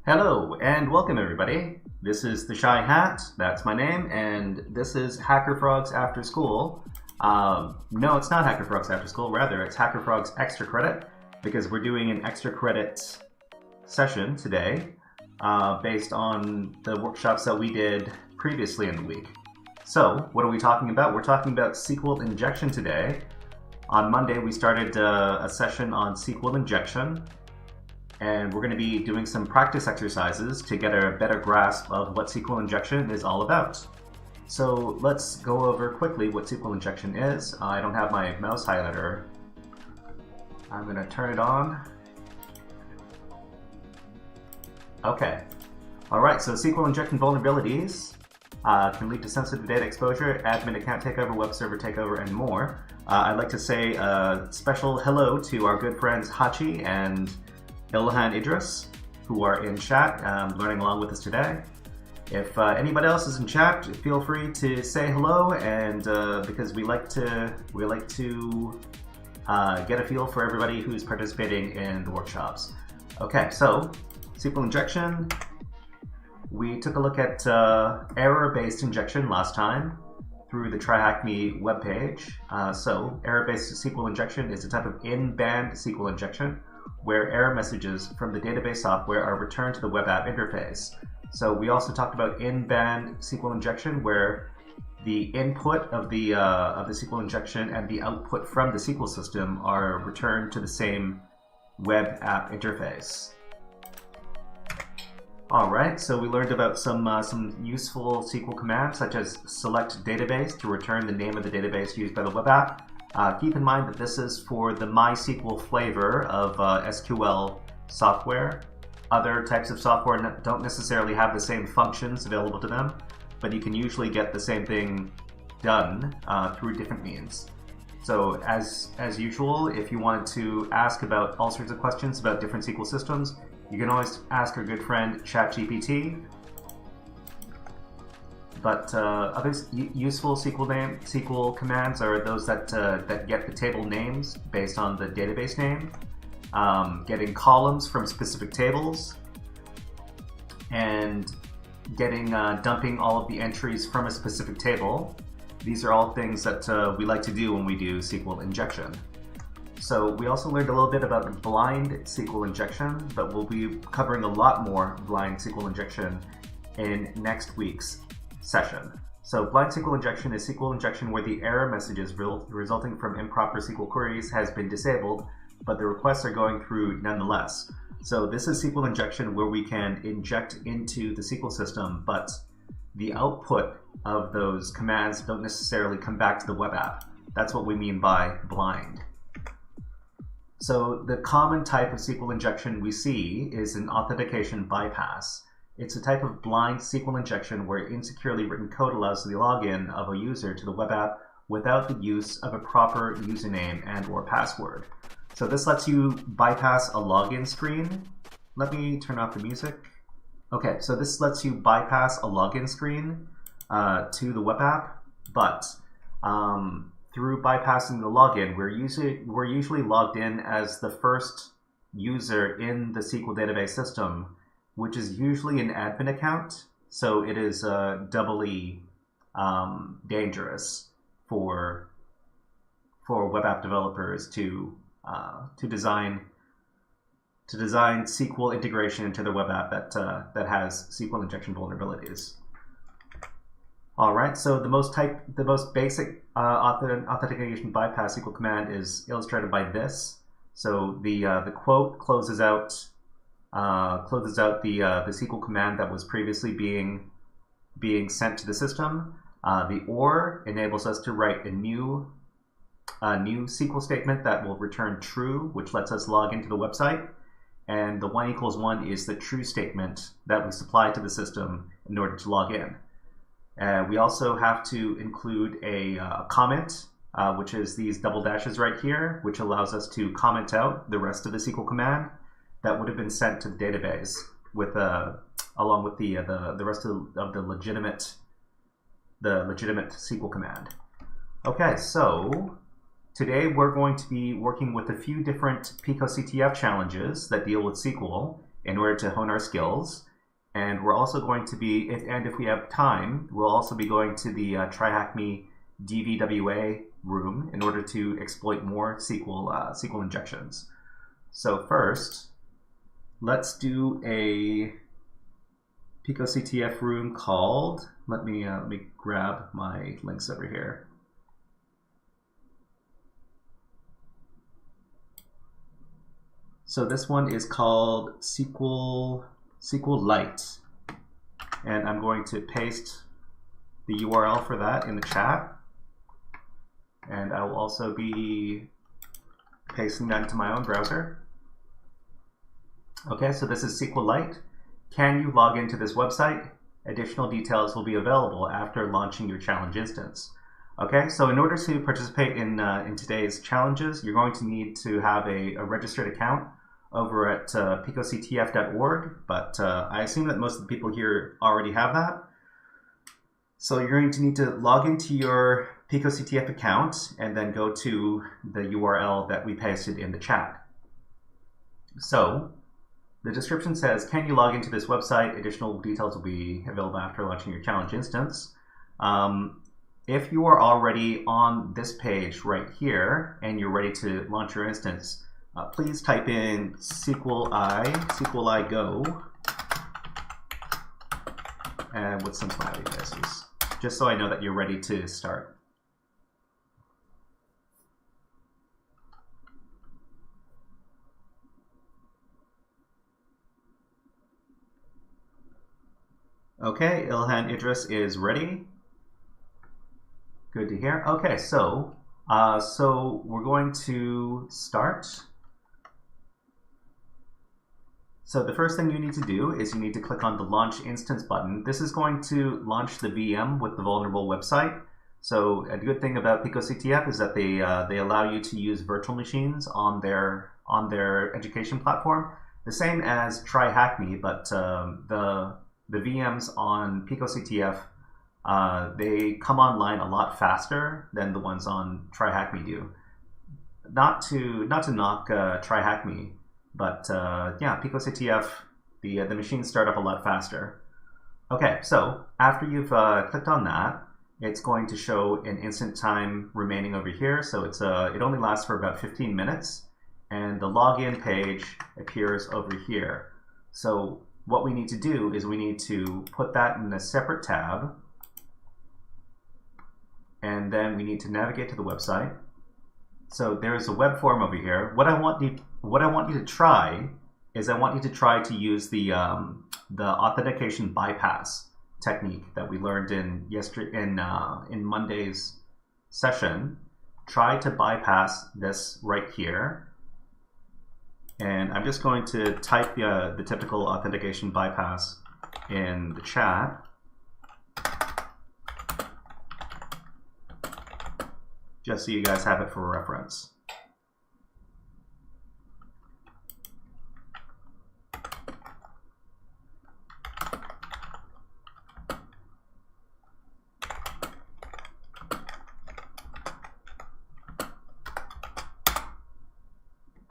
Hello and welcome everybody. This is the Shy Hat, that's my name, and this is HackerFrogs After School. No, it's not HackerFrogs After School, rather it's HackerFrogs Extra Credit, because we're doing an extra credit session today based on the workshops that we did previously in the week. So, what are we talking about? We're talking about SQL injection today. On Monday we started a session on SQL injection, and we're going to be doing some practice exercises to get a better grasp of what SQL injection is all about. So let's go over quickly what SQL injection is. I don't have my mouse highlighter. I'm going to turn it on. Okay. Alright, so SQL injection vulnerabilities. can lead to sensitive data exposure, admin account takeover, web server takeover, and more. I'd like to say a special hello to our good friends Hachi and Ilhan Idris, who are in chat learning along with us today. If anybody else is in chat, feel free to say hello, and because we like to get a feel for everybody who's participating in the workshops. Okay, so SQL injection. We took a look at error-based injection last time through the TryHackMe webpage. So error-based SQL injection is a type of in-band SQL injection where error messages from the database software are returned to the web app interface. So we also talked about in-band SQL injection, where the input of the SQL injection and the output from the SQL system are returned to the same web app interface. All right, so we learned about some useful SQL commands, such as select database to return the name of the database used by the web app. Keep in mind that this is for the MySQL flavor of SQL software. Other types of software don't necessarily have the same functions available to them, but you can usually get the same thing done through different means. So as usual, if you wanted to ask about all sorts of questions about different SQL systems, you can always ask our good friend ChatGPT. But other useful SQL commands are those that get the table names based on the database name. Getting columns from specific tables, and dumping all of the entries from a specific table. These are all things that we like to do when we do SQL injection. So we also learned a little bit about blind SQL injection, but we'll be covering a lot more blind SQL injection in next week's session. So blind SQL injection is SQL injection where the error messages resulting from improper SQL queries has been disabled, but the requests are going through nonetheless. So this is SQL injection where we can inject into the SQL system, but the output of those commands don't necessarily come back to the web app. That's what we mean by blind. So the common type of SQL injection we see is an authentication bypass. It's a type of blind SQL injection where insecurely written code allows the login of a user to the web app without the use of a proper username and/or password. So this lets you bypass a login screen. Let me turn off the music. Okay, so this lets you bypass a login screen to the web app, but through bypassing the login, we're usually logged in as the first user in the SQL database system, which is usually an admin account. So it is doubly dangerous for web app developers to design SQL integration into the web app that has SQL injection vulnerabilities. All right, so the most basic authentication bypass SQL command is illustrated by this. So the quote closes out the SQL command that was previously being sent to the system. The or enables us to write a new SQL statement that will return true, which lets us log into the website. And the 1 = 1 is the true statement that we supply to the system in order to log in. We also have to include a comment, which is these double dashes right here, which allows us to comment out the rest of the SQL command that would have been sent to the database along with the rest of the legitimate SQL command. Okay, so today we're going to be working with a few different PicoCTF challenges that deal with SQL in order to hone our skills. And we're also going to be, if we have time, we'll also be going to the TryHackMe DVWA room in order to exploit more SQL injections. So first, let's do a PicoCTF room called, let me grab my links over here. So this one is called SQLite, and I'm going to paste the URL for that in the chat, and I will also be pasting that into my own browser. Okay, so this is SQLite. Can you log into this website? additional details will be available after launching your challenge instance. Okay, so in order to participate in today's challenges, you're going to need to have a registered account over at picoctf.org, but I assume that most of the people here already have that. So you're going to need to log into your picoctf account and then go to the URL that we pasted in the chat. So the description says, can you log into this website? Additional details will be available after launching your challenge instance. If you are already on this page right here and you're ready to launch your instance, please type in SQLi go, and with some smiley faces, just so I know that you're ready to start. Okay, Ilhan Idris is ready. Good to hear. Okay, so we're going to start. So the first thing you need to do is you need to click on the Launch Instance button. This is going to launch the VM with the vulnerable website. So a good thing about picoctf is that they allow you to use virtual machines on their education platform, the same as TryHackMe, but the VMs on picoctf, they come online a lot faster than the ones on TryHackMe do. Not to knock TryHackMe, but yeah, picoctf, the machines start up a lot faster. Okay, so after you've clicked on that, it's going to show an instant time remaining over here. So it's it only lasts for about 15 minutes, and the login page appears over here. So what we need to do is we need to put that in a separate tab, and then we need to navigate to the website. So there is a web form over here. What I want you to try is I want you to try to use the authentication bypass technique that we learned in Monday's session. Try to bypass this right here, and I'm just going to type the typical authentication bypass in the chat. Just so you guys have it for reference.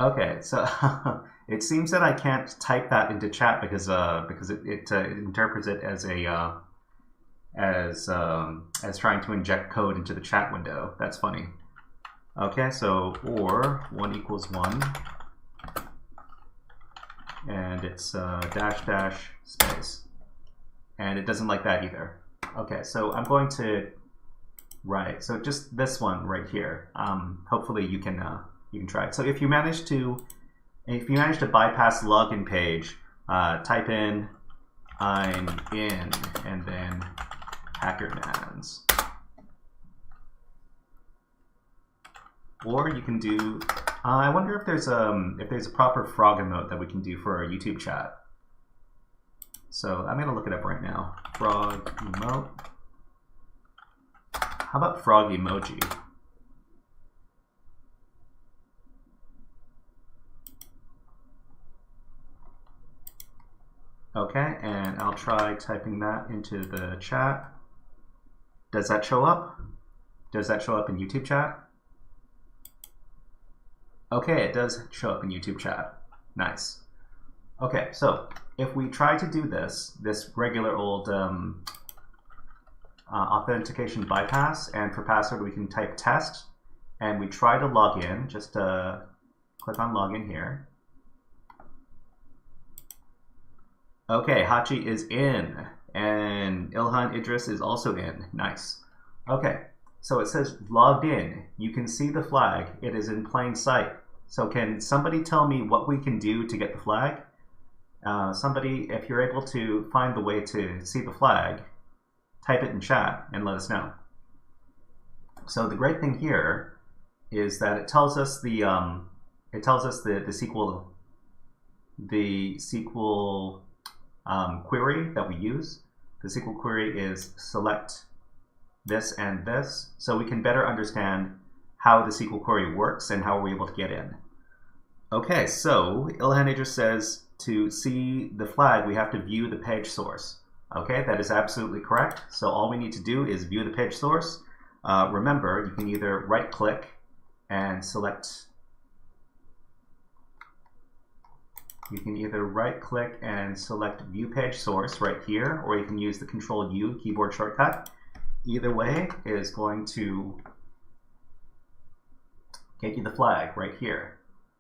Okay, so it seems that I can't type that into chat because it interprets it as a as trying to inject code into the chat window. That's funny. Okay, so or 1 equals 1, and it's dash space, and it doesn't like that either. Okay, so I'm going to write, so just this one right here. Hopefully you can try it. So if you manage to bypass the login page, type in I'm in and then HackerMans. Or you can do, I wonder if there's a proper frog emote that we can do for our YouTube chat. So I'm gonna look it up right now. Frog emote. How about frog emoji? Okay, and I'll try typing that into the chat. Does that show up? Does that show up in YouTube chat? Okay, it does show up in YouTube chat. Nice. Okay, so if we try to do this regular old authentication bypass, and for password we can type test, and we try to log in, just click on login here. Okay, Hachi is in, and Ilhan Idris is also in. Nice. Okay, so it says logged in. You can see the flag. It is in plain sight. So can somebody tell me what we can do to get the flag? Somebody, if you're able to find the way to see the flag, type it in chat and let us know. So the great thing here is that it tells us the SQL query that we use. The SQL query is select this and this, so we can better understand how the SQL query works and how we're able to get in. Okay, so Ilhan just says to see the flag, we have to view the page source. Okay, that is absolutely correct. So all we need to do is view the page source. Remember, you can either right-click and select. You can either right-click and select View Page Source right here, or you can use the Control-U keyboard shortcut. Either way is going to get you the flag right here.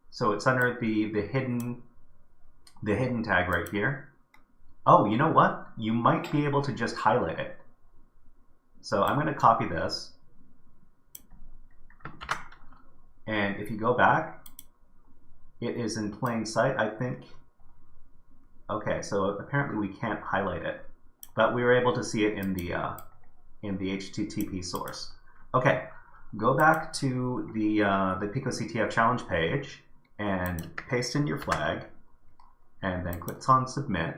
So it's under the hidden tag right here. Oh, you know what? You might be able to just highlight it. So I'm going to copy this. And if you go back, it is in plain sight, I think. Okay, so apparently we can't highlight it, but we were able to see it in the HTTP source. Okay, go back to the PicoCTF challenge page and paste in your flag, and then click on submit.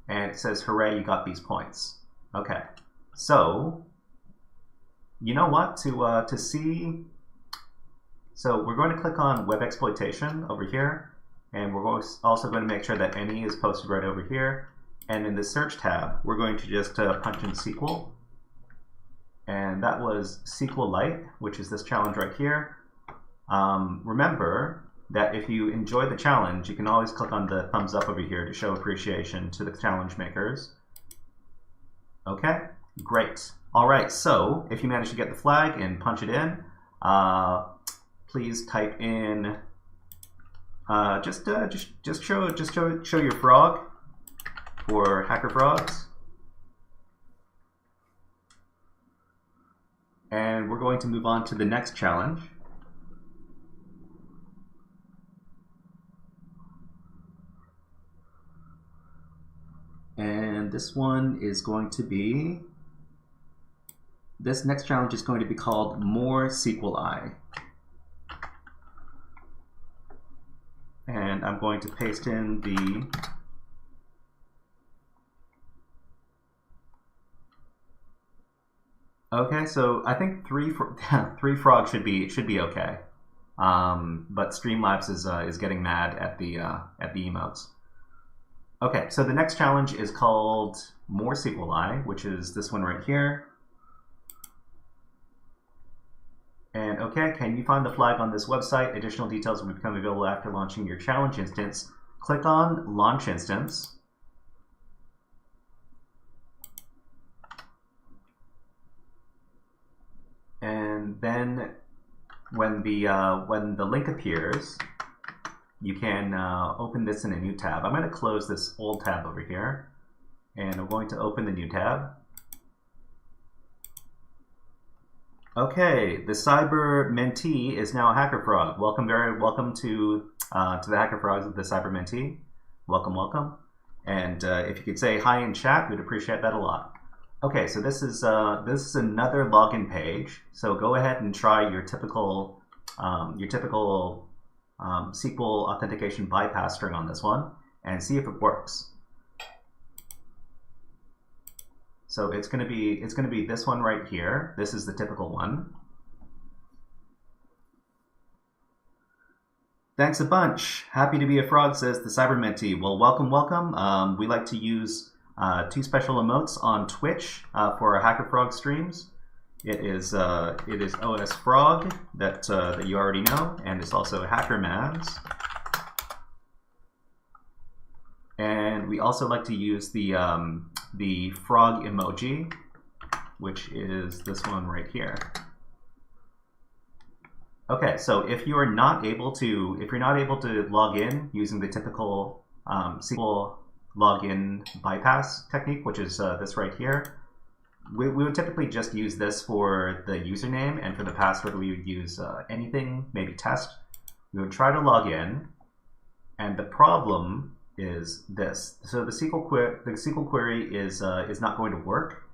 And it says, hooray, you got these points. Okay, so you know what? To see, so we're going to click on web exploitation over here, and we're also going to make sure that any is posted right over here. And in the search tab, we're going to just punch in SQL, and that was SQLite, which is this challenge right here. Remember that if you enjoy the challenge, you can always click on the thumbs up over here to show appreciation to the challenge makers. Okay, great. All right, so if you manage to get the flag and punch it in, please type in just show your frog for HackerFrogs, and we're going to move on to the next challenge. And this one is going to be, this next challenge is going to be called More SQLi. And I'm going to paste in the okay, so I think three frogs should be okay. But Streamlabs is getting mad at the emotes. Okay, so the next challenge is called More SQLi, which is this one right here. And okay, can you find the flag on this website? Additional details will become available after launching your challenge instance. Click on Launch Instance. And then when the link appears, you can open this in a new tab. I'm going to close this old tab over here, and I'm going to open the new tab. Okay, the Cyber Mentee is now a HackerFrog. Welcome to the HackerFrogs with the Cyber Mentee. Welcome, welcome. And if you could say hi in chat, we'd appreciate that a lot. Okay, so this is another login page. So go ahead and try your typical SQL authentication bypass string on this one and see if it works. So it's going to be this one right here. This is the typical one. Thanks a bunch. Happy to be a frog, says the Cyber Mentee. Well, welcome, welcome. We like to use two special emotes on Twitch for our HackerFrog streams. It is OS Frog that you already know, and it's also HackerMans. And we also like to use the frog emoji, which is this one right here. Okay, so if you're not able to log in using the typical SQL login bypass technique, which is this right here, we would typically just use this for the username, and for the password we would use anything, maybe test. We would try to log in, and the problem is this. So the SQL query is not going to work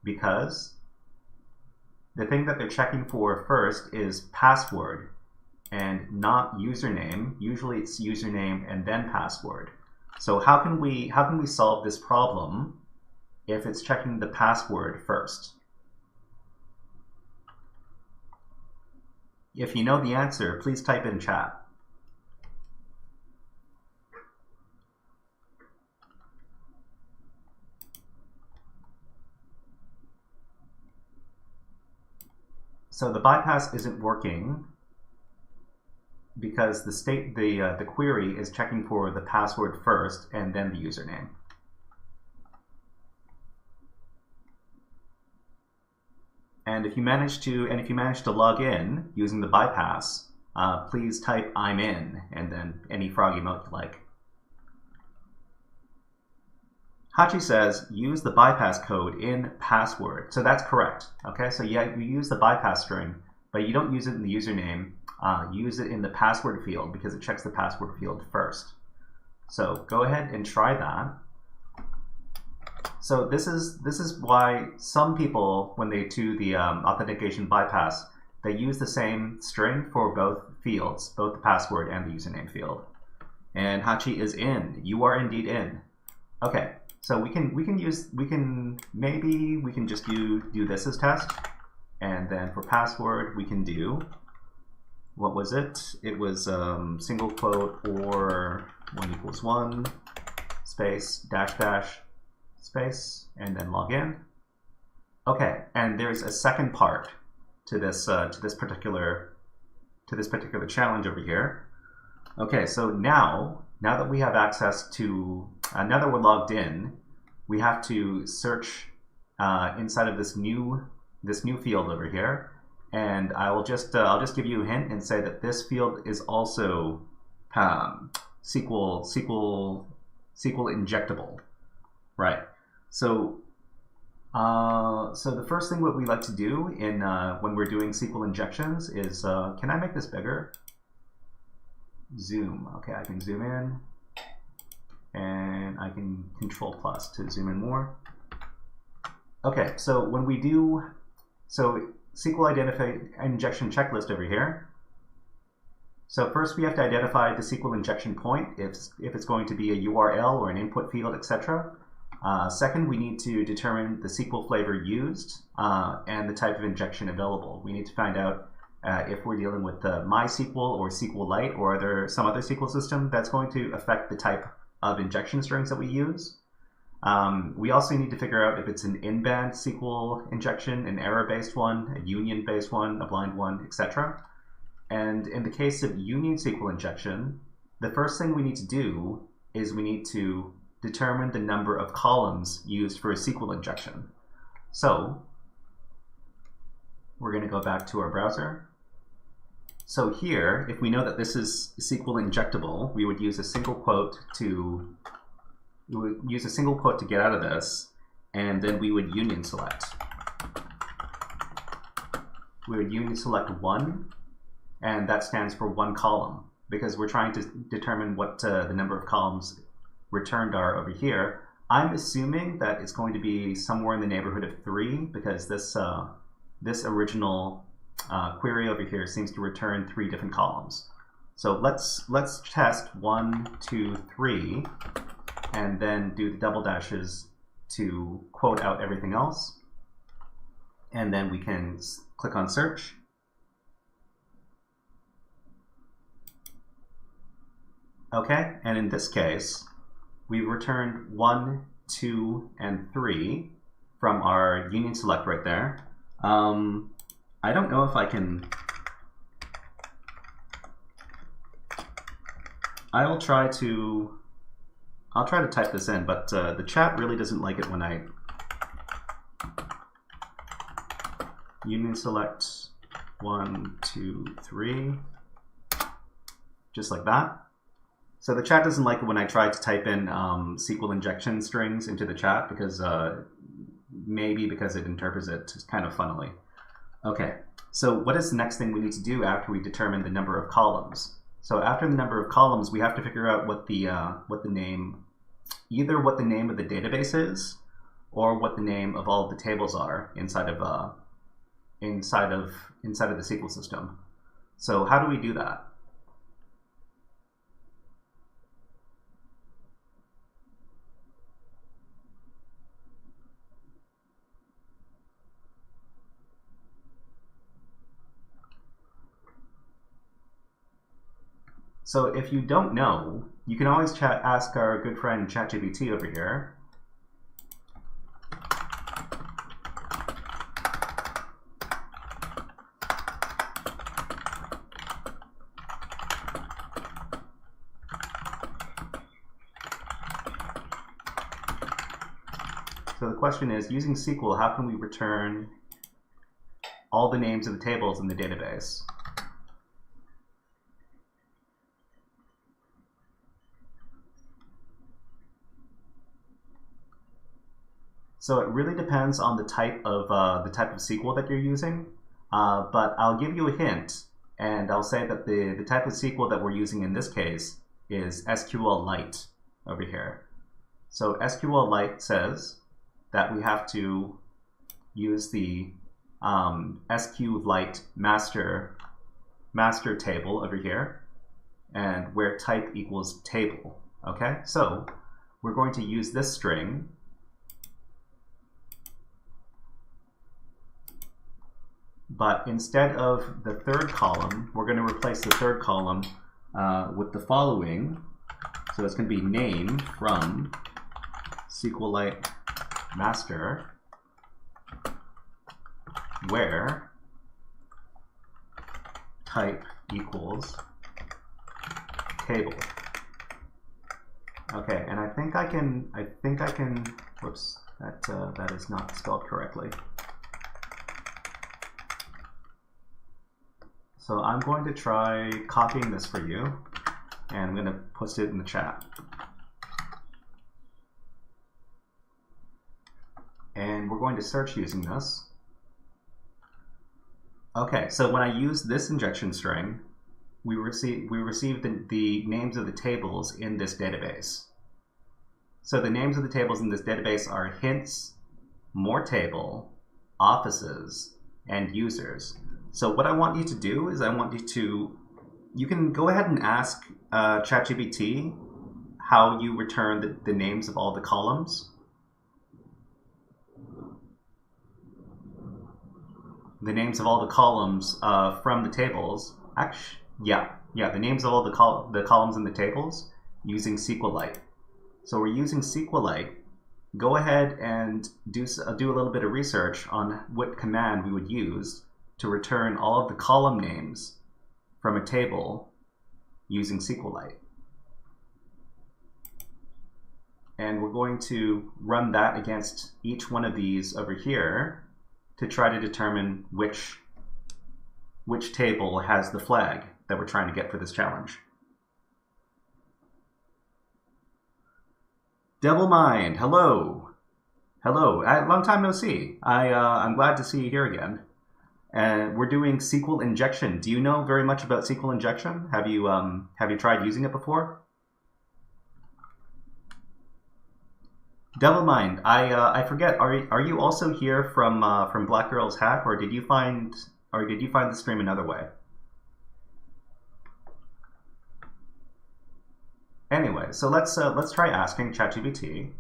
because the thing that they're checking for first is password and not username. Usually it's username and then password. So how can we solve this problem if it's checking the password first? If you know the answer, please type in chat. So the bypass isn't working because the query is checking for the password first and then the username. And if you manage to log in using the bypass, please type "I'm in" and then any frog emote you like. Hachi says use the bypass code in password. So that's correct. Okay, so yeah, you use the bypass string, but you don't use it in the username. Use it in the password field because it checks the password field first. So go ahead and try that. So this is why some people, when they do the authentication bypass, they use the same string for both fields, both the password and the username field. And Hachi is in. You are indeed in. Okay, so maybe we can just do this as test, and then for password we can do, what was it? It was single quote or 1 = 1 space dash space and then log in. Okay, and there's a second part to this particular challenge over here. Okay, so now that we have access to now that we're logged in, we have to search inside of this new field over here, and I'll just give you a hint and say that this field is also SQL injectable, right? So so the first thing what we like to do in when we're doing SQL injections is can I make this bigger? Zoom. Okay, I can zoom in, and I can Control+ to zoom in more. Okay, so when we do SQL identify injection checklist over here. So first we have to identify the SQL injection point, if it's going to be a URL or an input field, etc. Second, we need to determine the SQL flavor used and the type of injection available. We need to find out if we're dealing with MySQL or SQLite, or are there some other SQL system that's going to affect the type of injection strings that we use. We also need to figure out if it's an in-band SQL injection, an error-based one, a union-based one, a blind one, etc. And in the case of union SQL injection, the first thing we need to do is we need to determine the number of columns used for a SQL injection. So we're going to go back to our browser. So here, if we know that this is SQL injectable, we would use a single quote to get out of this, and then we would union select. We would union select 1, and that stands for 1 column, because we're trying to determine what the number of columns returned are over here. I'm assuming that it's going to be somewhere in the neighborhood of 3, because this original query over here seems to return 3 different columns. So let's test 1, 2, 3, and then do the double dashes to quote out everything else. And then we can click on search. Okay, and in this case, we've returned 1, 2, and 3 from our union select right there. I don't know if I can. I'll try to type this in, but the chat really doesn't like it when I union select 1, 2, 3, just like that. So the chat doesn't like it when I try to type in SQL injection strings into the chat, because maybe because it interprets it kind of funnily. Okay, so what is the next thing we need to do after we determine the number of columns? So after the number of columns, we have to figure out what the name, either what the name of the database is, or what the name of all of the tables are inside of the SQL system. So how do we do that? So if you don't know, you can always ask our good friend ChatGPT over here. So the question is, using SQL, how can we return all the names of the tables in the database? So it really depends on the type of SQL that you're using, but I'll give you a hint, and I'll say that the type of SQL that we're using in this case is SQLite over here. So SQLite says that we have to use the SQLite master table over here, and where type equals table. Okay, so we're going to use this string, but instead of the third column, we're going to replace the third column with the following. So it's going to be name from SQLite master, where type equals table. Okay, and I think I can, whoops, that is not spelled correctly. So I'm going to try copying this for you, and I'm going to post it in the chat. And we're going to search using this. Okay, so when I use this injection string, we receive the names of the tables in this database. So the names of the tables in this database are hints, more table, offices, and users. So what I want you to do is you can go ahead and ask ChatGPT how you return the names of all the columns. The names of all the columns from the tables. Actually, yeah, the names of all the columns in the tables using SQLite. So we're using SQLite. Go ahead and do a little bit of research on what command we would use to return all of the column names from a table using SQLite. And we're going to run that against each one of these over here to try to determine which table has the flag that we're trying to get for this challenge. Devilmind, hello. Hello, long time no see. I'm glad to see you here again. We're doing SQL injection. Do you know very much about SQL injection? Have you tried using it before? Devilmind, I forget. Are you also here from Black Girl's Hack, or did you find the stream another way? Anyway, so let's try asking ChatGPT.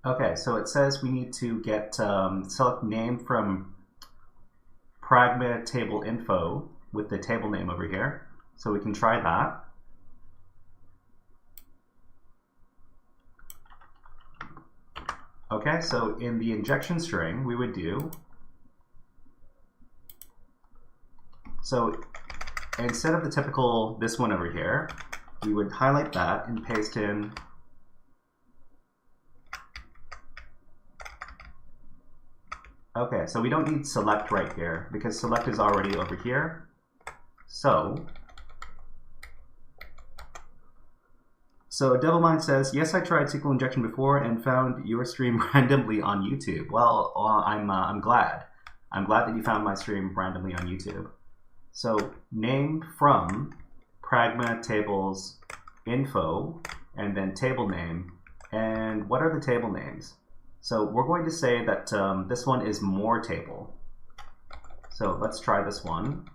Okay, so it says we need to get select name from pragma table info with the table name over here. So we can try that. Okay, so in the injection string, we would do, so instead of the typical, this one over here, we would highlight that and paste in okay, so we don't need select right here because select is already over here. So Devilmind says, yes, I tried SQL injection before and found your stream randomly on YouTube. Well, I'm glad. I'm glad that you found my stream randomly on YouTube. So name from pragma tables info, and then table name. And what are the table names? So we're going to say that this one is more table. So let's try this one.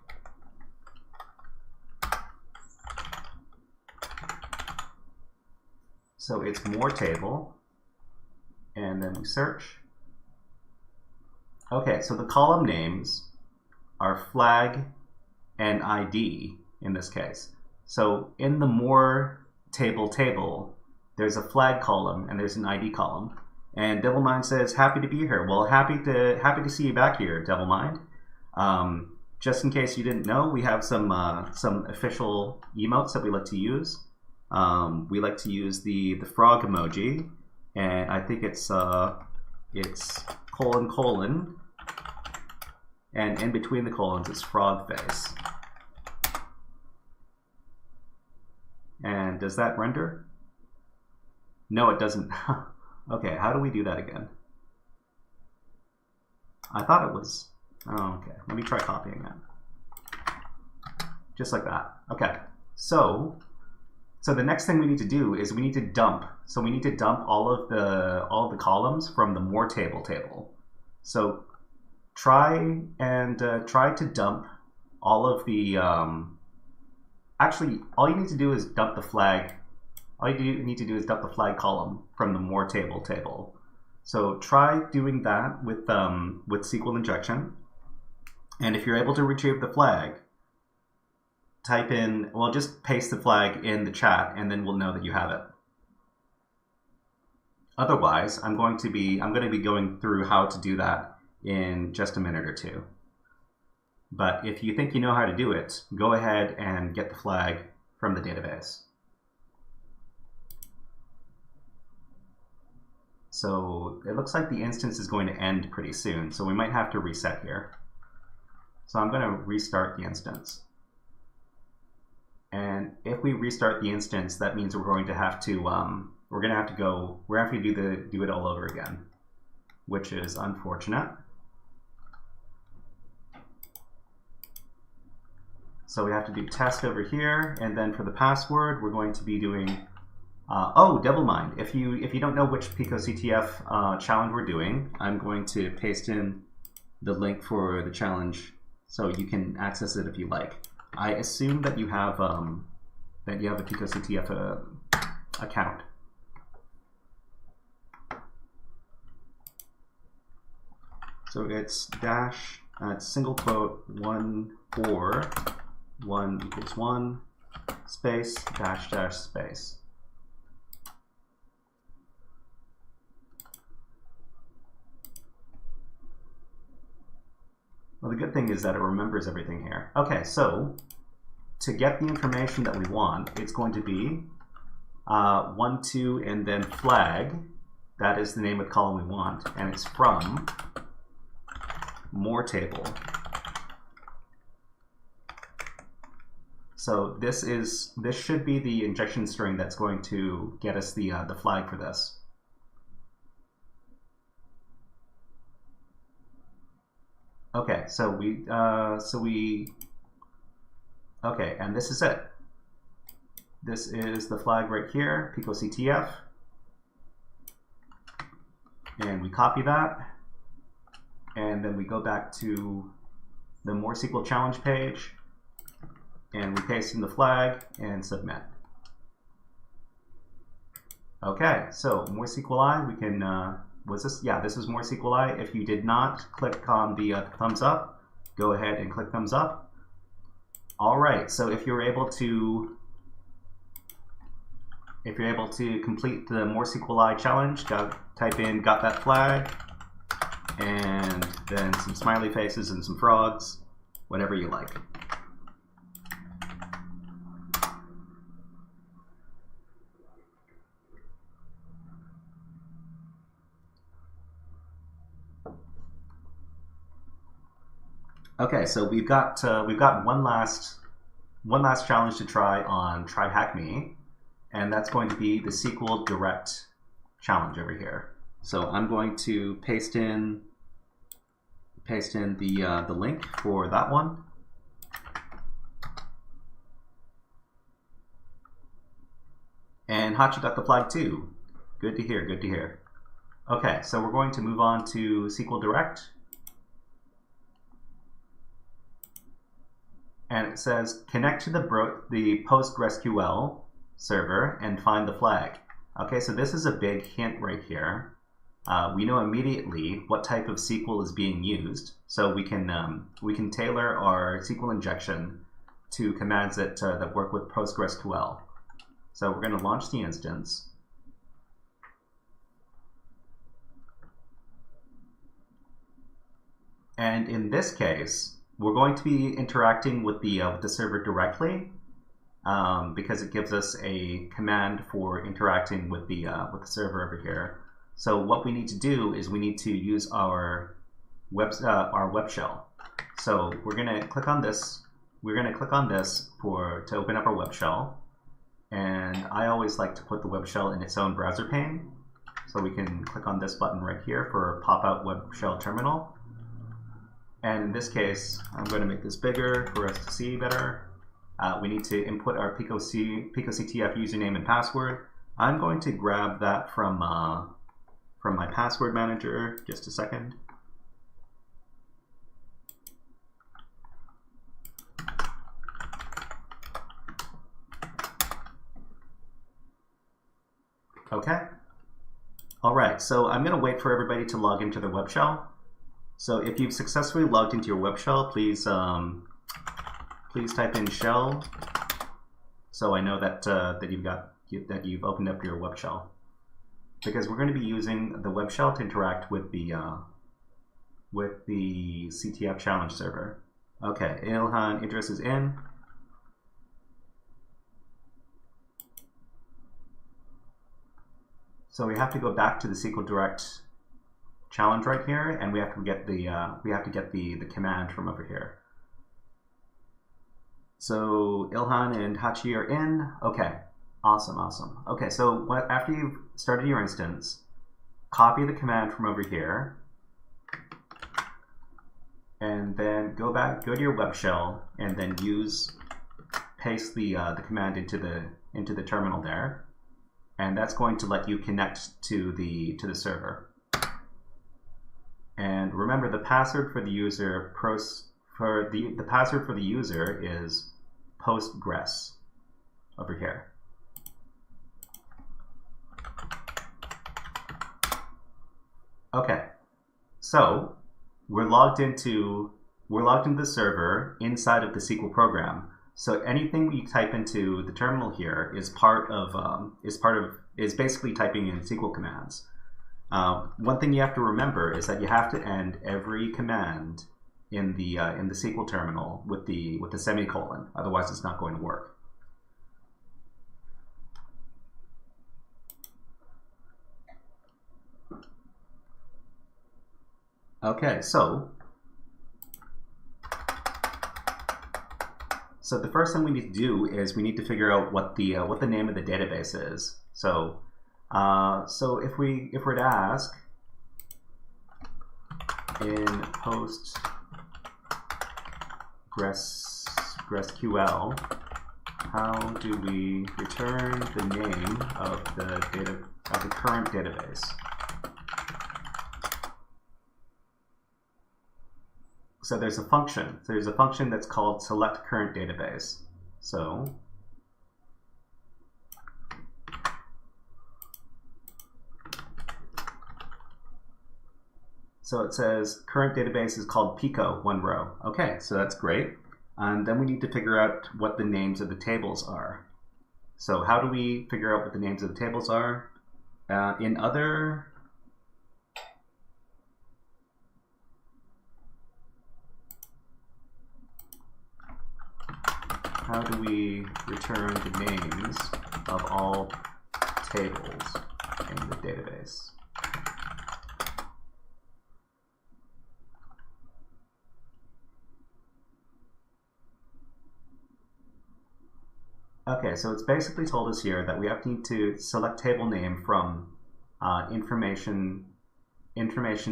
So it's more table, and then we search. Okay, so the column names are flag and ID in this case. So in the more table, there's a flag column and there's an ID column. And Devilmind says, happy to be here. Well, happy to see you back here, Devilmind. Just in case you didn't know, we have some official emotes that we like to use. We like to use the frog emoji, and I think it's colon, and in between the colons is frog face. And does that render? No, it doesn't. Okay, how do we do that again? I thought it was. Oh, okay. Let me try copying that. Just like that. Okay. So the next thing we need to do is we need to dump. So we need to dump all of the columns from the more table. So try to dump all of the. Actually, all you need to do is dump the flag. All you need to do is dump the flag column from the more table. So try doing that with SQL injection. And if you're able to retrieve the flag, type in, well, just paste the flag in the chat, and then we'll know that you have it. Otherwise, I'm going to be going through how to do that in just a minute or two. But if you think you know how to do it, go ahead and get the flag from the database. So it looks like the instance is going to end pretty soon, so we might have to reset here. So I'm going to restart the instance. And if we restart the instance, that means we're going to have to do it all over again, which is unfortunate. So we have to do test over here, and then for the password, we're going to be doing. Oh, Devilmind! If you don't know which PicoCTF challenge we're doing, I'm going to paste in the link for the challenge so you can access it if you like. I assume that you have a PicoCTF account. So it's dash single quote 1 4 1 equals 1 space dash dash space. Well, the good thing is that it remembers everything here. Okay, so to get the information that we want, it's going to be 1, 2, and then flag. That is the name of the column we want, and it's from more table. So this should be the injection string that's going to get us the flag for this. Okay, okay, and this is it. This is the flag right here, PicoCTF. And we copy that. And then we go back to the More SQL challenge page. And we paste in the flag and submit. Okay, so More SQLi, we can, was this? Yeah, this is More SQLi. If you did not click on the thumbs up, go ahead and click thumbs up. All right, so if you're able to complete the More SQLi challenge, type in got that flag, and then some smiley faces and some frogs, whatever you like. Okay, so we've got one last challenge to try on Try Hack Me, and that's going to be the SQL Direct challenge over here. So I'm going to paste in paste in the link for that one. And Hachi got the flag too. Good to hear, good to hear. Okay, so we're going to move on to SQL Direct. And it says, connect to the PostgreSQL server and find the flag. Okay, so this is a big hint right here. We know immediately what type of SQL is being used, so we can tailor our SQL injection to commands that work with PostgreSQL. So we're going to launch the instance. And in this case, we're going to be interacting with the server directly because it gives us a command for interacting with the server over here. So what we need to do is we need to use our web shell. So we're going to click on this. We're going to click on this to open up our web shell. And I always like to put the web shell in its own browser pane. So we can click on this button right here for pop-out web shell terminal. And in this case, I'm going to make this bigger for us to see better. We need to input our PicoCTF username and password. I'm going to grab that from my password manager. Just a second. Okay. All right, so I'm going to wait for everybody to log into their web shell. So if you've successfully logged into your web shell, please type in shell, so I know that that you've opened up your web shell, because we're going to be using the web shell to interact with the CTF challenge server. Okay, Ilhan Idris is in. So we have to go back to the SQL Direct challenge right here, and we have to get the command from over here. So Ilhan and Hachi are in. Okay, awesome. Okay, so after you've started your instance, copy the command from over here, and then go to your web shell, and then paste the command into the terminal there. And that's going to let you connect to the server. And remember, the password for the user the password for the user is Postgres over here. Okay, so we're logged into the server inside of the SQL program. So anything we type into the terminal here is basically typing in SQL commands. One thing you have to remember is that you have to end every command in the SQL terminal with the semicolon. Otherwise, it's not going to work. Okay, so the first thing we need to do is we need to figure out what the name of the database is. So if we're to ask in PostgreSQL, how do we return the name of the current database? So there's a function. There's a function that's called select current database. So it says current database is called Pico, one row. Okay, so that's great. And then we need to figure out what the names of the tables are. So how do we figure out what the names of the tables are? How do we return the names of all tables in the database? Okay, so it's basically told us here that we need to select table name from information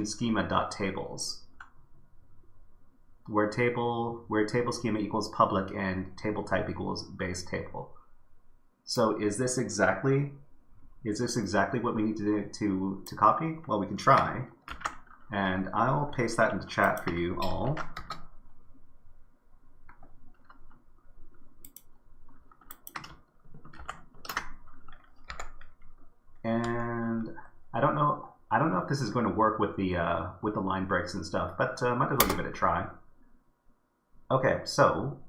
schema.tables. table schema equals public and table type equals base table. So is this exactly what we need to do to copy? Well, we can try, and I'll paste that into chat for you all. And I don't know if this is going to work with the line breaks and stuff, but might as well give it a try. Okay, so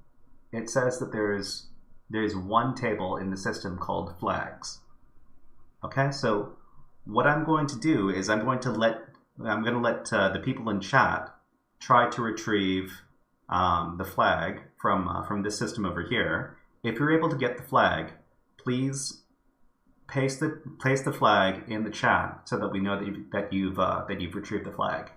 it says that there's one table in the system called flags. Okay, so what I'm going to do is I'm going to let the people in chat try to retrieve the flag from this system over here. If you're able to get the flag, please place the flag in the chat so that we know that you've retrieved the flag.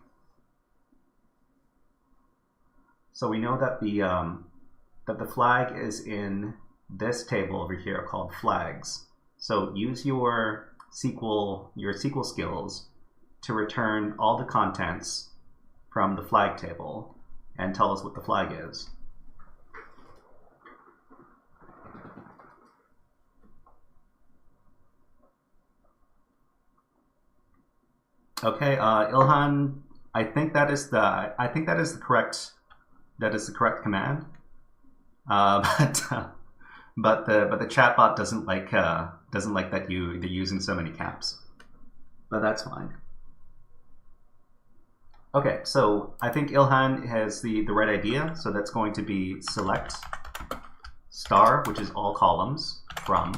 So we know that the flag is in this table over here called flags. So use your SQL skills to return all the contents from the flag table and tell us what the flag is. Okay, Ilhan, I think that is the correct command. But the chatbot doesn't like that you're using so many caps. But that's fine. Okay, so I think Ilhan has the right idea. So that's going to be select star, which is all columns, from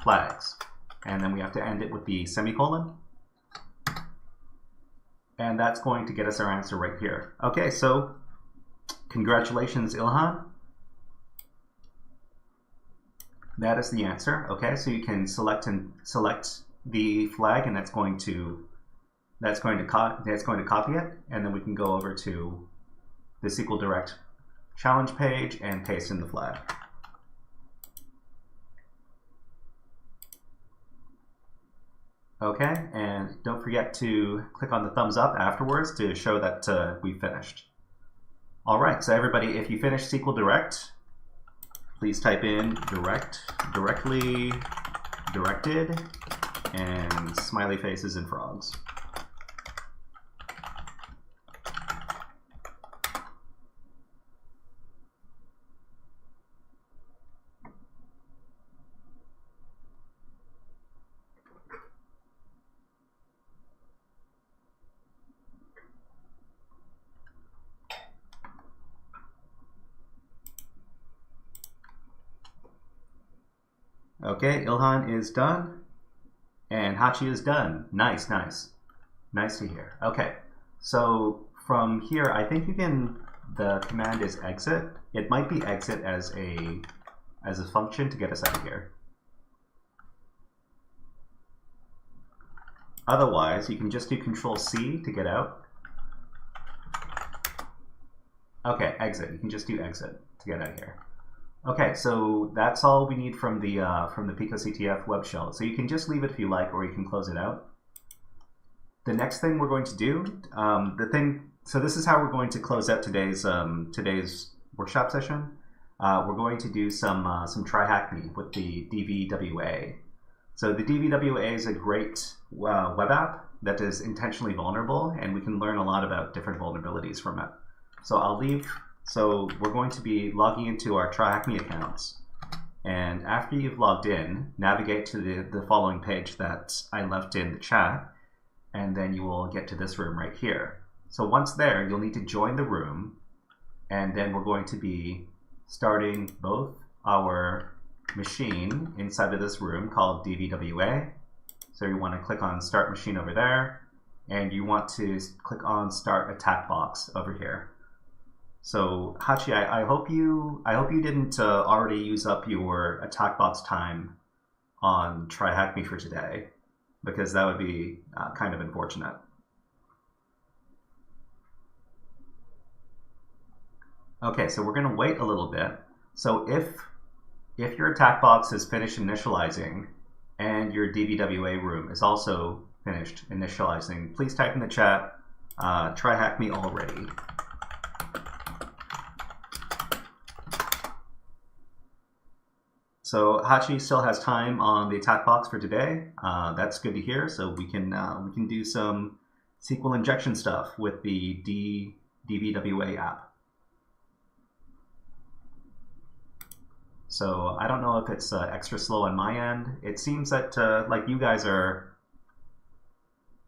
flags. And then we have to end it with the semicolon. And that's going to get us our answer right here. Okay, so congratulations, Ilhan. That is the answer. Okay, so you can select the flag, and that's going to copy it, and then we can go over to the SQL Direct challenge page and paste in the flag. Okay, and don't forget to click on the thumbs up afterwards to show that we finished. All right, so everybody, if you finished SQL Direct, please type in directly, directed, and smiley faces and frogs. Okay, Ilhan is done, and Hachi is done. Nice, nice. Nice to hear. Okay, so from here, I think the command is exit. It might be exit as a function to get us out of here. Otherwise, you can just do Control-C to get out. Okay, exit. You can just do exit to get out of here. Okay, so that's all we need from the picoctf web shell. So you can just leave it if you like, or you can close it out. The next thing we're going to do, so this is how we're going to close out today's workshop session. We're going to do some try hack me with the DVWA. So the DVWA is a great web app that is intentionally vulnerable, and we can learn a lot about different vulnerabilities from it. So we're going to be logging into our Try Hack Me accounts. And after you've logged in, navigate to the following page that I left in the chat, and then you will get to this room right here. So once there, you'll need to join the room, and then we're going to be starting both our machine inside of this room called DVWA. So you want to click on Start Machine over there, and you want to click on Start Attack Box over here. So Hachi, I hope you didn't already use up your attack box time on Try Hack Me for today, because that would be kind of unfortunate. Okay, so we're going to wait a little bit. So if your attack box is finished initializing and your DVWA room is also finished initializing, please type in the chat, Try Hack Me already. So Hachi still has time on the attack box for today. That's good to hear. So we can do some SQL injection stuff with the DVWA app. So I don't know if it's extra slow on my end. It seems that like you guys are,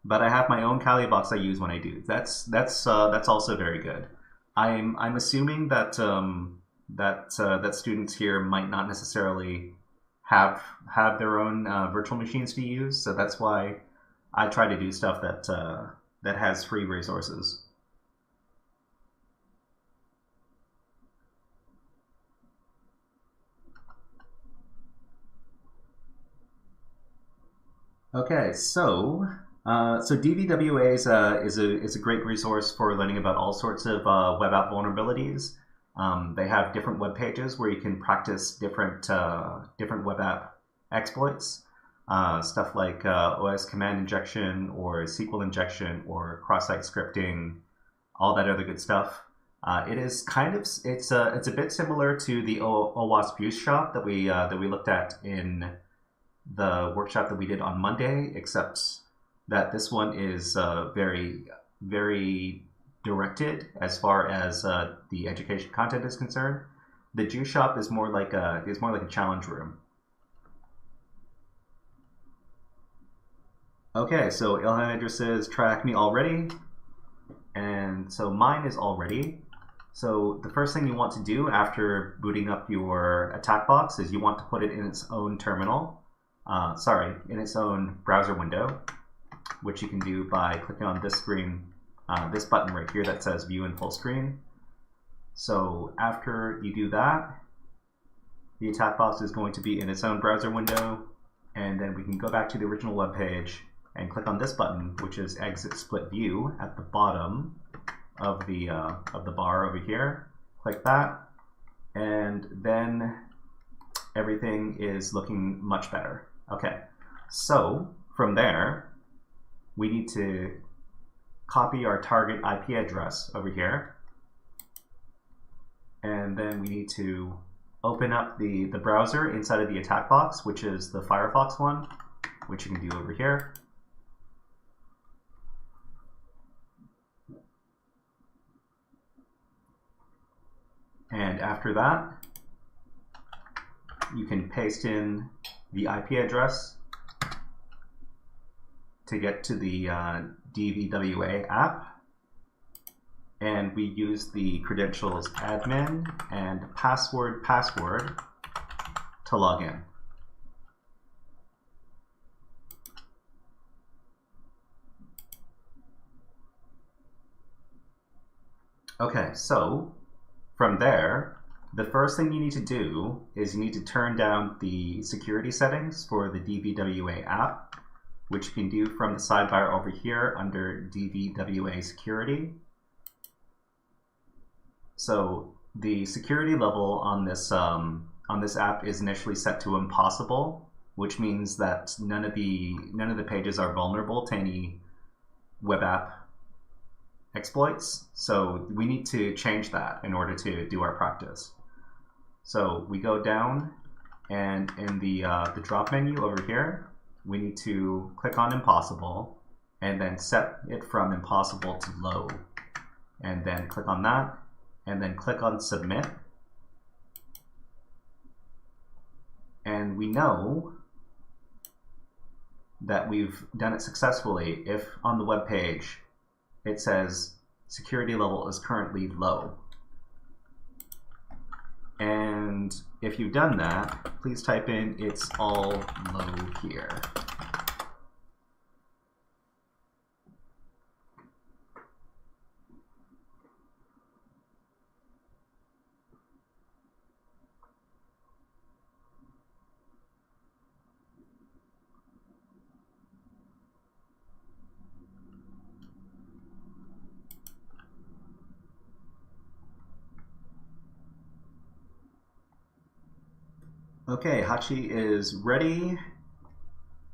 but I have my own Kali box I use when I do. That's also very good. I'm assuming that that students here might not necessarily have their own virtual machines to use. So that's why I try to do stuff that has free resources. Okay, so DVWA is a great resource for learning about all sorts of web app vulnerabilities. They have different web pages where you can practice different web app exploits, stuff like OS command injection or SQL injection or cross-site scripting, all that other good stuff. It is kind of it's a bit similar to the OWASP use shop that we looked at in the workshop that we did on Monday, except that this one is very, very directed as far as the education content is concerned. The Juice Shop is more like a challenge room. Okay, so Ilhan says track me already, and so mine is already. So the first thing you want to do after booting up your attack box is you want to put it in its own terminal. In its own browser window, which you can do by clicking on this screen, this button right here that says View in Full Screen. So after you do that, the attack box is going to be in its own browser window, and then we can go back to the original web page and click on this button, which is Exit Split View at the bottom of the bar over here. Click that, and then everything is looking much better. Okay, so from there, we need to copy our target IP address over here, and then we need to open up the browser inside of the attack box, which is the Firefox one, which you can do over here. And after that, you can paste in the IP address to get to the DVWA app, and we use the credentials admin and password to log in. Okay, so from there, the first thing you need to do is you need to turn down the security settings for the DVWA app, which you can do from the sidebar over here under DVWA security. So the security level on this app is initially set to impossible, which means that none of the pages are vulnerable to any web app exploits. So we need to change that in order to do our practice. So we go down, and in the drop menu over here, we need to click on impossible and then set it from impossible to low, and then click on that, and then click on submit. And we know that we've done it successfully if on the web page it says security level is currently low. And if you've done that, please type in it's all low here. Okay, Hachi is ready.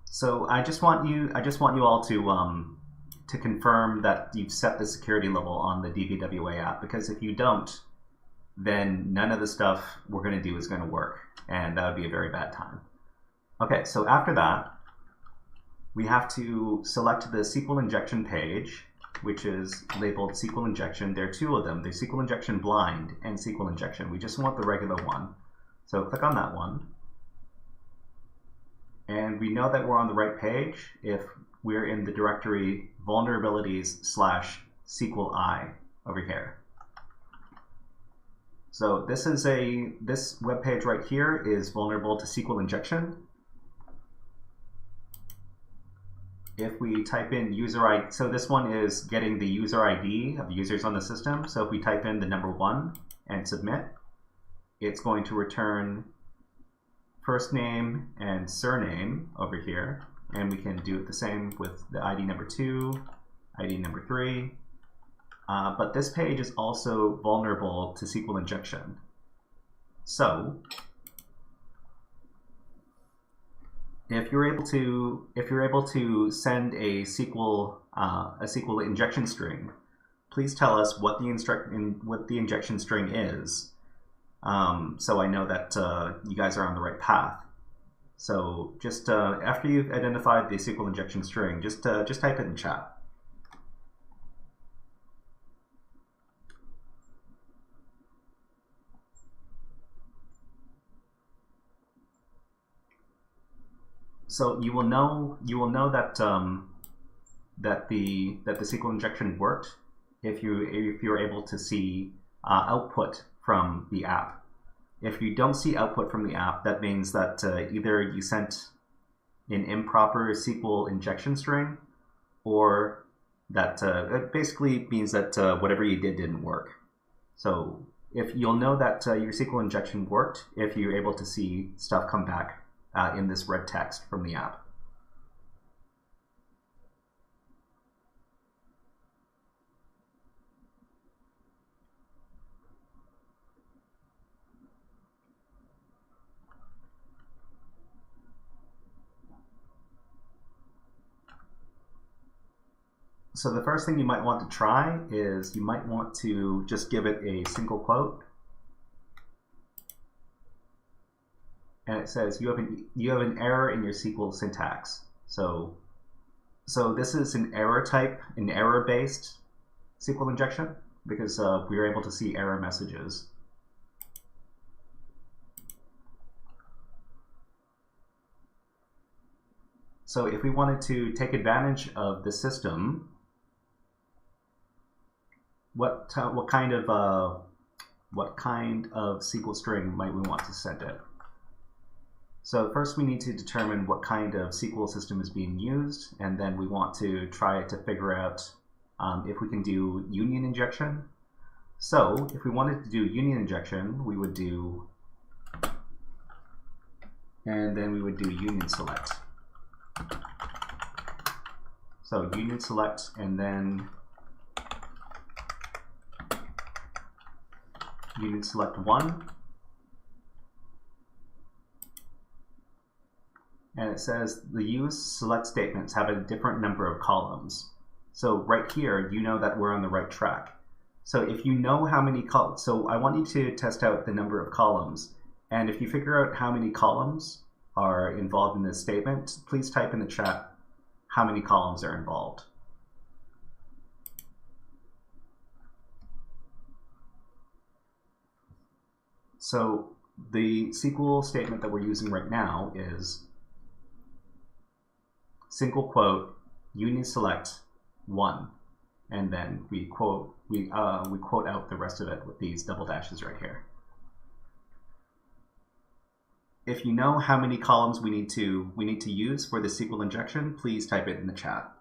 So I just want you all to confirm that you've set the security level on the DVWA app, because if you don't, then none of the stuff we're going to do is going to work, and that would be a very bad time. Okay, so after that, we have to select the SQL injection page, which is labeled SQL injection. There are two of them. There's SQL injection blind and SQL injection. We just want the regular one. So click on that one. And we know that we're on the right page if we're in the directory vulnerabilities/SQLi over here. So this web page right here is vulnerable to SQL injection. If we type in user ID, so this one is getting the user ID of users on the system. So if we type in the number 1 and submit, it's going to return first name and surname over here. And we can do it the same with the ID number 2, ID number 3. But this page is also vulnerable to SQL injection. So if you're able to send a SQL injection string, please tell us what the injection string is, so I know that you guys are on the right path. So just after you've identified the SQL injection string, just type it in chat. So you will know that that the SQL injection worked if you're able to see output from the app. If you don't see output from the app, that means that either you sent an improper SQL injection string, or that it basically means that whatever you did didn't work. So if you'll know that your SQL injection worked if you're able to see stuff come back in this red text from the app. So the first thing you might want to try is you might want to just give it a single quote. And it says you have an error in your SQL syntax. So this is an error type, an error-based SQL injection, because we are able to see error messages. So if we wanted to take advantage of the system, what kind of SQL string might we want to send it? So first we need to determine what kind of SQL system is being used, and then we want to try to figure out if we can do union injection. So if we wanted to do union injection, we would do, and then we would do union select. So union select, and then union select 1. And it says the use select statements have a different number of columns. So right here, you know that we're on the right track. So if you know how many columns, so I want you to test out the number of columns. And if you figure out how many columns are involved in this statement, please type in the chat how many columns are involved. So the SQL statement that we're using right now is single quote union select 1, and then we quote out the rest of it with these double dashes right here. If you know how many columns we need to use for the SQL injection, please type it in the chat.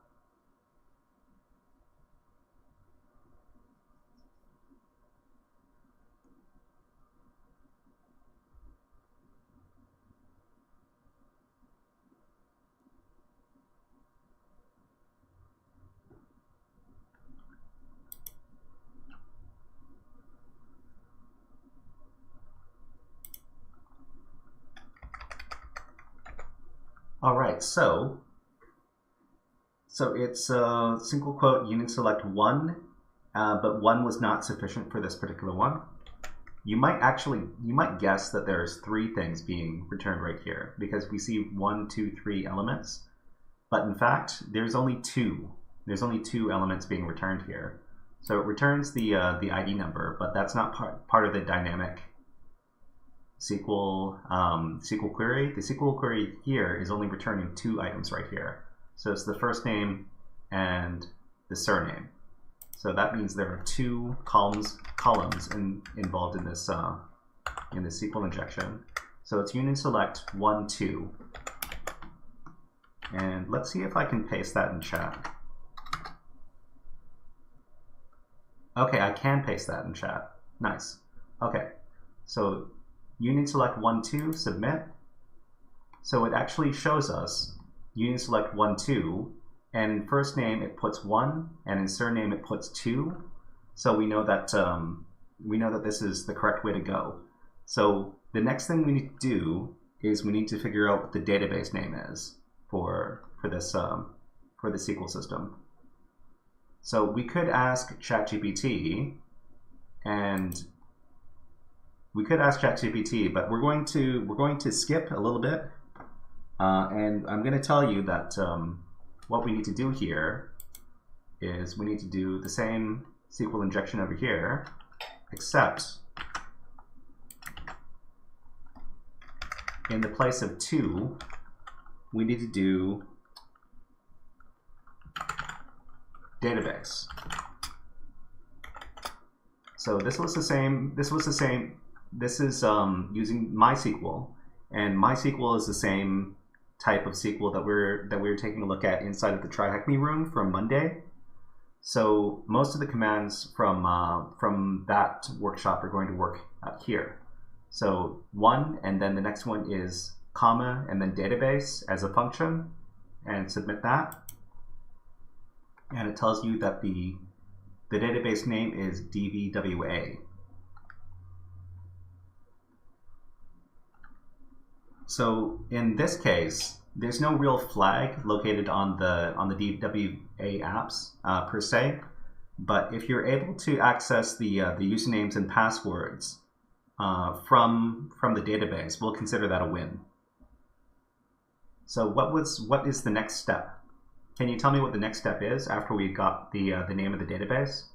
All right, so it's single quote union select 1, but 1 was not sufficient for this particular one. you might guess that there's 3 things being returned right here because we see 1, 2, 3 elements, but in fact there's only 2. There's only 2 elements being returned here. So it returns the ID number, but that's not part of the dynamic SQL query. The SQL query here is only returning 2 items right here. So it's the first name and the surname. So that means there are 2 columns involved in this SQL injection. So it's union select 1, 2. And let's see if I can paste that in chat. Okay, I can paste that in chat. Nice. Okay, so union select 1, 2, submit. So it actually shows us union select 1, 2, and in first name it puts 1, and in surname it puts 2. So we know that this is the correct way to go. So the next thing we need to do is we need to figure out what the database name is for the SQL system. So we could ask ChatGPT, but we're going to skip a little bit, and I'm going to tell you that what we need to do here is we need to do the same SQL injection over here, except in the place of 2, we need to do database. So this was the same. This is using MySQL, and MySQL is the same type of SQL that we're taking a look at inside of the Try Hack Me room from Monday. So most of the commands from that workshop are going to work here. So 1, and then the next one is comma, and then database as a function, and submit that. And it tells you that the database name is DVWA. So in this case, there's no real flag located on the DVWA apps per se, but if you're able to access the usernames and passwords from the database, we'll consider that a win. So what is the next step? Can you tell me what the next step is after we got the name of the database?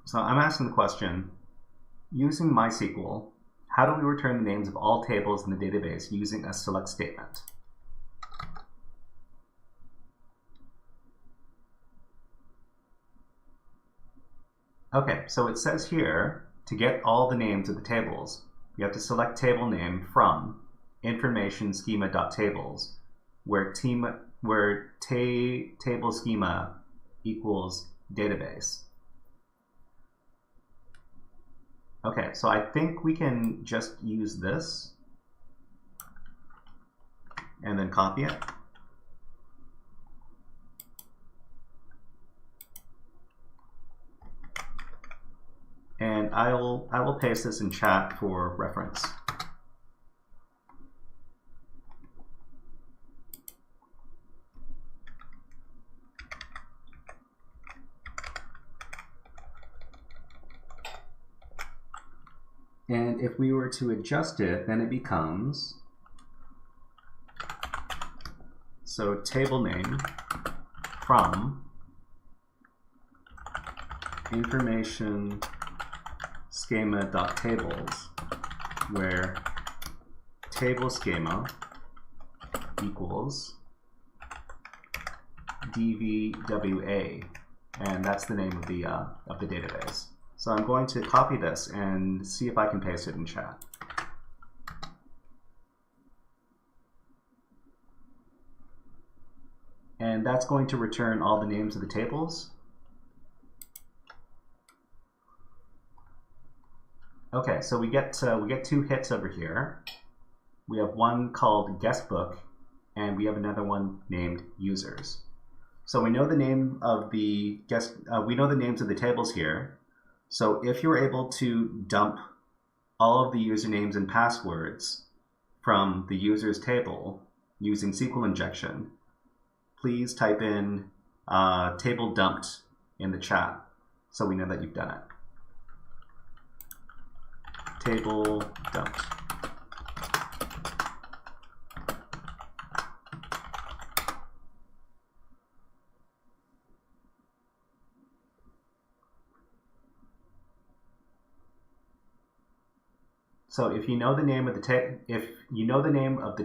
So I'm asking the question, using MySQL, how do we return the names of all tables in the database using a select statement? Okay, so it says here, to get all the names of the tables, you have to select table name from information schema.tables, where table schema equals database. Okay, so I think we can just use this and then copy it. And I will paste this in chat for reference. And if we were to adjust it, then it becomes, so table name from information schema.tables, where table schema equals DVWA, and that's the name of the database. So I'm going to copy this and see if I can paste it in chat. And that's going to return all the names of the tables. Okay, so we get 2 hits over here. We have one called guest book, and we have another one named users. So we know the name of the we know the names of the tables here. So if you're able to dump all of the usernames and passwords from the users table using SQL injection, please type in table dumped in the chat so we know that you've done it. Table dumped. So if you know the name of the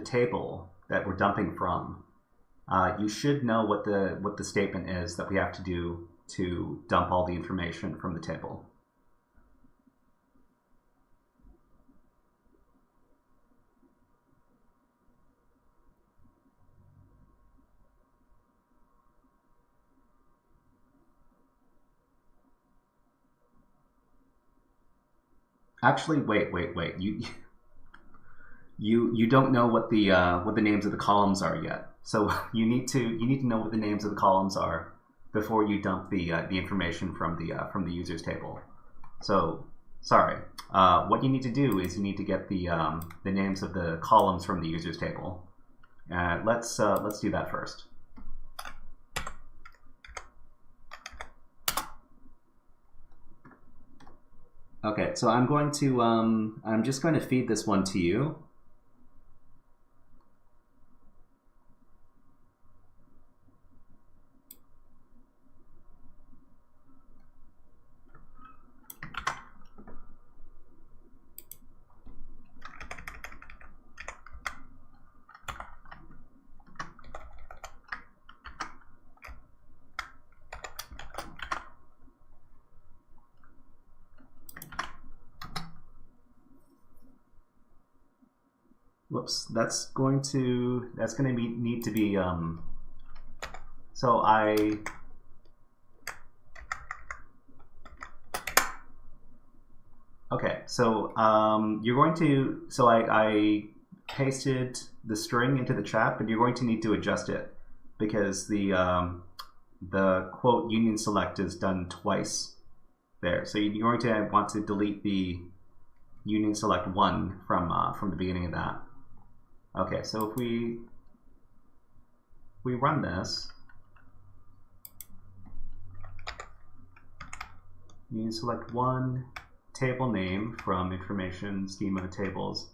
table that we're dumping from, you should know what the statement is that we have to do to dump all the information from the table. Actually, wait. You don't know what the names of the columns are yet. So you need to know what the names of the columns are before you dump the information from the users table. So sorry. What you need to do is you need to get the names of the columns from the users table. Let's do that first. Okay, so I'm going to I'm just going to feed this one to you. Whoops, that's going to need to be so okay, so you're going to, so I pasted the string into the chat, but you're going to need to adjust it because the quote union select is done twice there. So you're going to want to delete the union select 1 from the beginning of that. Okay, so if we run this, union select 1, table name from information schema tables.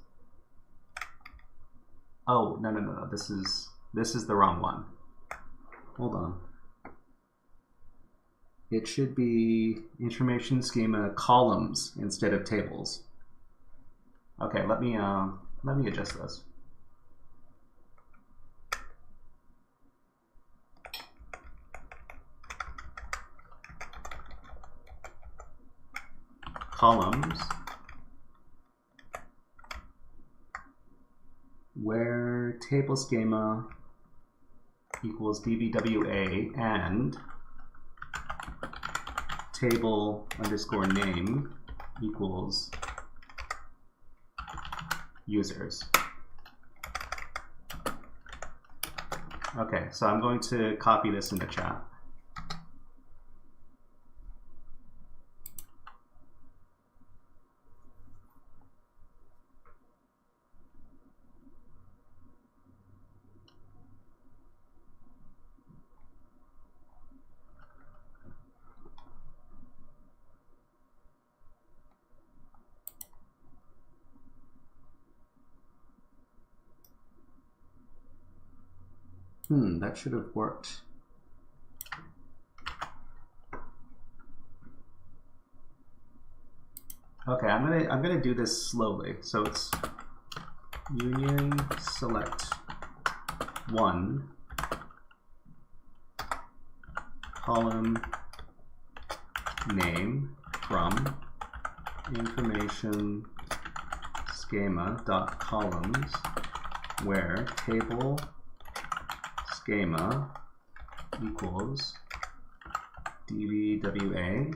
Oh, no, this is the wrong one. Hold on. It should be information schema columns instead of tables. Okay, let me adjust this. Columns where table schema equals DVWA and table underscore name equals users. Okay, so I'm going to copy this in the chat. That should have worked. Okay, I'm gonna do this slowly. So it's union select 1 column name from information schema dot columns where table schema equals dvwa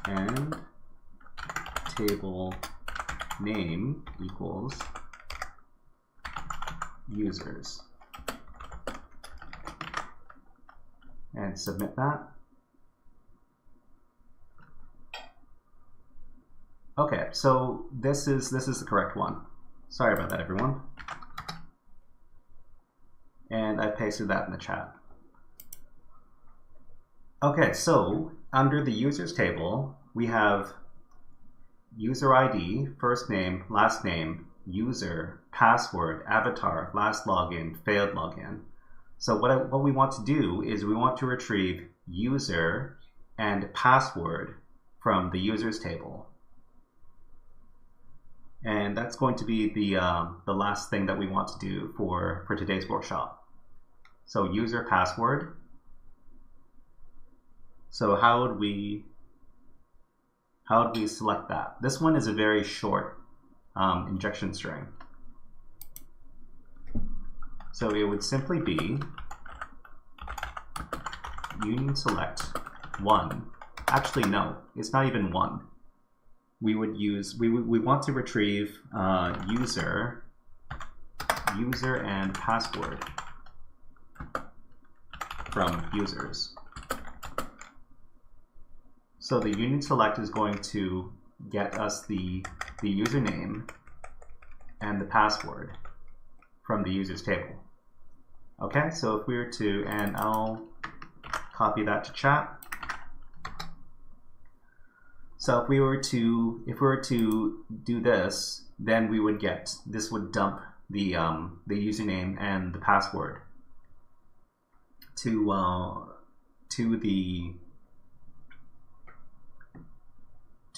and table name equals users, and submit that. Okay, so this is the correct one. Sorry about that, everyone. And I pasted that in the chat. Okay, so under the users table, we have user ID, first name, last name, user, password, avatar, last login, failed login. So what we want to do is we want to retrieve user and password from the users table. And that's going to be the last thing that we want to do for today's workshop. So user password. So how would we select that? This one is a very short injection string. So it would simply be union select one. Actually, no, it's not even one. We want to retrieve user and password from users. So the union select is going to get us the username and the password from the users table. Okay, so if we were to, and I'll copy that to chat. So if we were to do this, then we would get, this would dump the username and the password to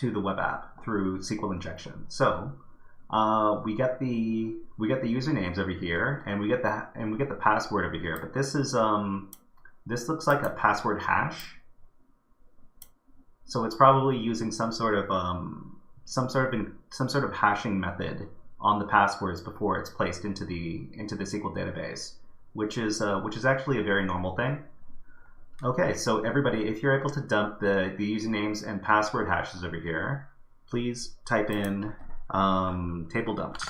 the web app through SQL injection. So we get the usernames over here, and we get the password over here. But this is this looks like a password hash. So it's probably using some sort of hashing method on the passwords before it's placed into the SQL database, which is actually a very normal thing. Okay, so everybody, if you're able to dump the usernames and password hashes over here, please type in table dumped.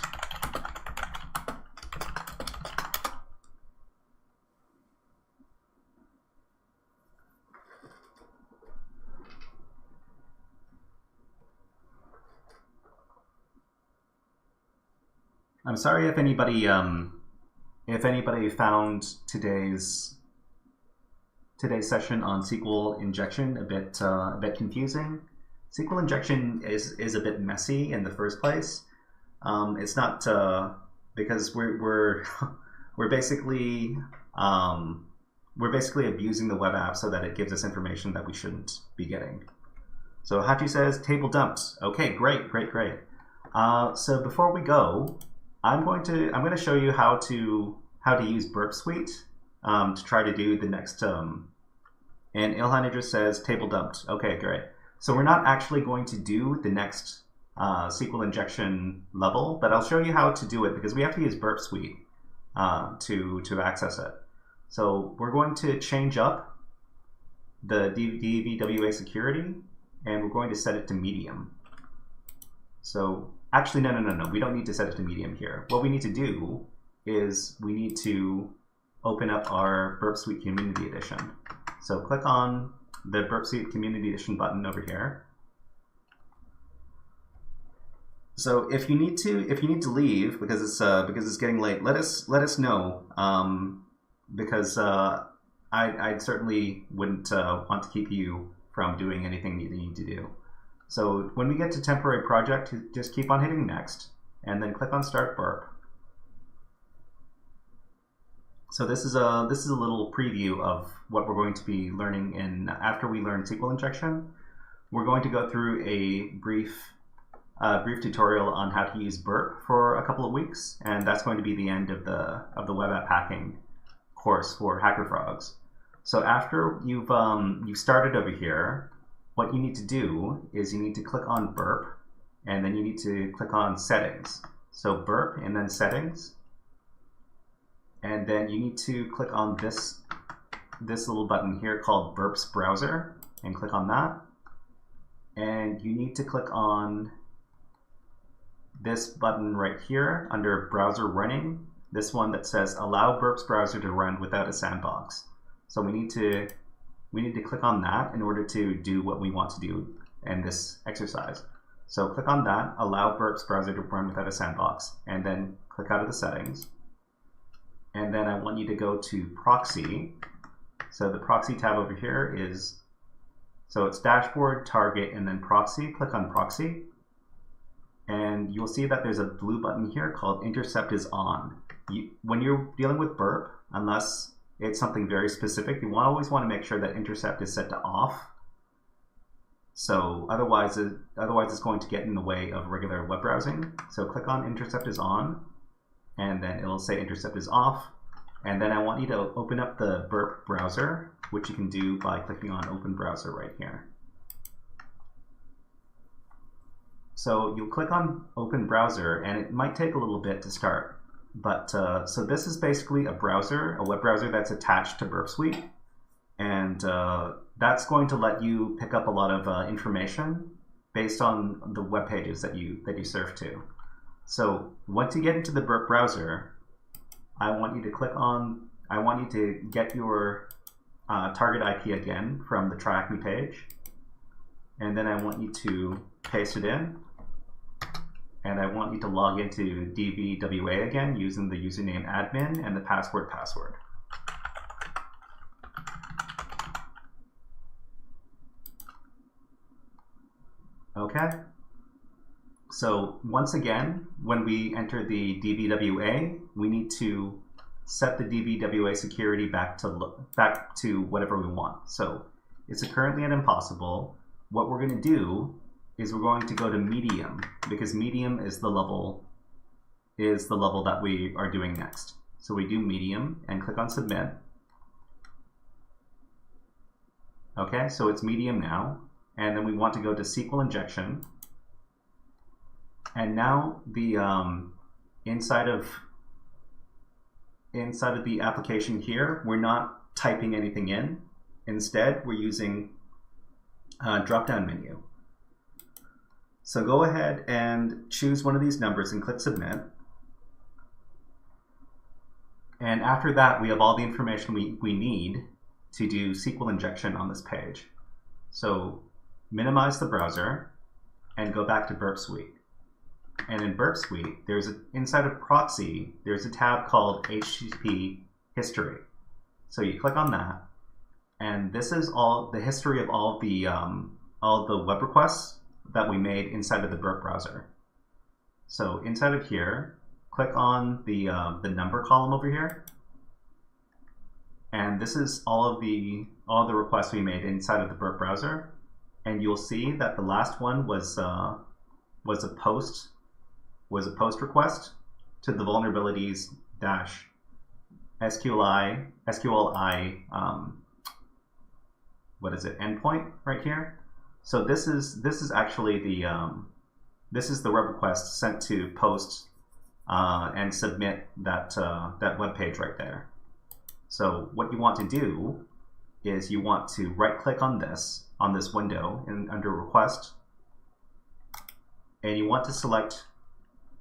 I'm sorry if anybody found today's session on SQL injection a bit confusing. SQL injection is a bit messy in the first place. It's not because we're basically abusing the web app so that it gives us information that we shouldn't be getting. So Hachi says table dumped. Okay, great. So before we go, I'm going to show you how to use Burp Suite to try to do the next. And Ilhan just says table dumped. Okay, great. So we're not actually going to do the next SQL injection level, but I'll show you how to do it because we have to use Burp Suite to access it. So we're going to change up the DVWA security, and we're going to set it to medium. So actually, no. We don't need to set it to medium here. What we need to do is we need to open up our Burp Suite Community Edition. So click on the Burp Suite Community Edition button over here. So if you need to leave because it's getting late, let us know because I certainly wouldn't want to keep you from doing anything you need to do. So when we get to temporary project, just keep on hitting next and then click on Start Burp. So this is a little preview of what we're going to be learning after we learn SQL injection. We're going to go through a brief tutorial on how to use Burp for a couple of weeks, and that's going to be the end of the web app hacking course for HackerFrogs. So after you've started over here, what you need to do is you need to click on burp, and then you need to click on settings. So burp and then settings, and then you need to click on this little button here called Burp's Browser, and click on that. And you need to click on this button right here under Browser Running, this one that says Allow Burp's Browser to run without a sandbox. So we need to click on that in order to do what we want to do in this exercise. So click on that, Allow Burp's Browser to run without a sandbox, and then click out of the settings. And then I want you to go to Proxy. So the Proxy tab over here is, so it's Dashboard, Target, and then Proxy. Click on Proxy. And you'll see that there's a blue button here called Intercept is On. When you're dealing with burp, unless it's something very specific, you always want to make sure that intercept is set to off. So otherwise it's going to get in the way of regular web browsing. So click on Intercept is On, and then it'll say Intercept is off. And then I want you to open up the burp browser, which you can do by clicking on Open Browser right here. So you'll click on Open Browser, and it might take a little bit to start. But so this is basically a browser, a web browser that's attached to Burp Suite, and that's going to let you pick up a lot of information based on the web pages that you surf to. So once you get into the Burp browser, I want you to get your target IP again from the Track Me page, and then I want you to paste it in. And I want you to log into DVWA again using the username admin and the password. Okay. So once again, when we enter the DVWA, we need to set the DVWA security back to whatever we want. So it's currently at impossible. What we're going to do is we're going to go to medium, because medium is the level that we are doing next. So we do medium and click on submit. Okay, so it's medium now, and then we want to go to SQL injection. And now the inside of the application here, we're not typing anything in. Instead, we're using a drop-down menu. So go ahead and choose one of these numbers and click submit. And after that, we have all the information we need to do SQL injection on this page. So minimize the browser and go back to Burp Suite. And in Burp Suite, inside of Proxy, there's a tab called HTTP History. So you click on that, and this is all the history of all the web requests that we made inside of the Burp browser. So inside of here, click on the number column over here, and this is all the requests we made inside of the Burp browser. And you'll see that the last one was a post request to the vulnerabilities -SQLi endpoint right here. So this is actually the web request sent to post and submit that web page right there. So what you want to do is you want to right click on this window under request, and you want to select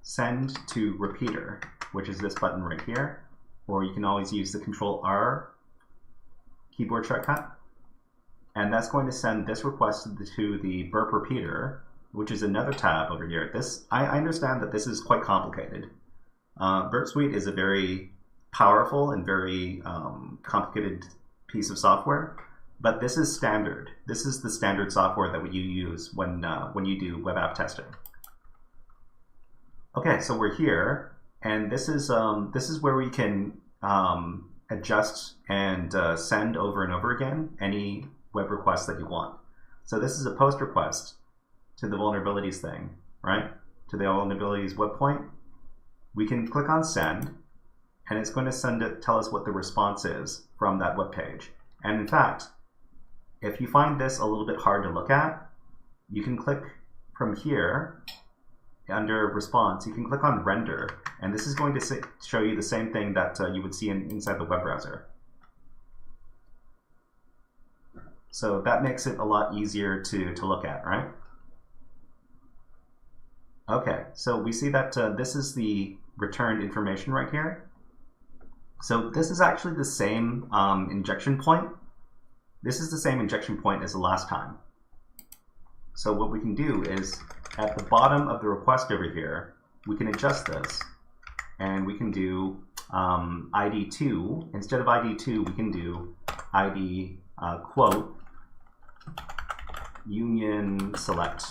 send to repeater, which is this button right here, or you can always use the Control-R keyboard shortcut. And that's going to send this request to the Burp repeater, which is another tab over here. I understand that this is quite complicated. Burp Suite is a very powerful and very complicated piece of software, but this is standard. This is the standard software that you use when you do web app testing. Okay, so we're here, and this is where we can adjust and send over and over again any web requests that you want. So this is a post request to the vulnerabilities thing, right? To the vulnerabilities web point. We can click on send, and it's going to tell us what the response is from that web page. And in fact, if you find this a little bit hard to look at, you can click from here under response, you can click on render, and this is going to show you the same thing that you would see inside the web browser. So that makes it a lot easier to look at, right? Okay, so we see that this is the returned information right here. So this is actually the same injection point. This is the same injection point as the last time. So what we can do is, at the bottom of the request over here, we can adjust this, and we can do ID2. Instead of ID2, we can do ID quote union select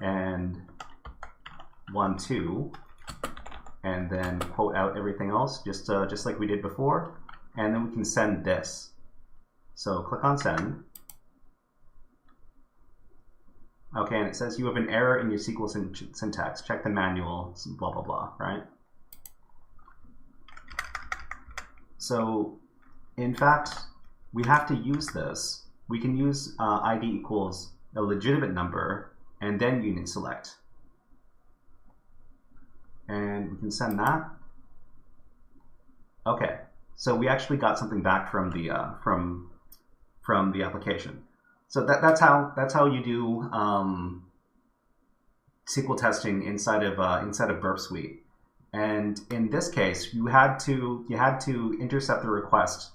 and 1, 2, and then quote out everything else, just like we did before, and then we can send this. So click on send. Okay, and it says you have an error in your SQL syntax. Check the manual, blah, blah, blah, right? So, in fact, we have to use this. We can use ID equals a legitimate number and then union select. And we can send that. Okay, so we actually got something back from the application. So that's how you do SQL testing inside of Burp Suite. And in this case, you had to intercept the request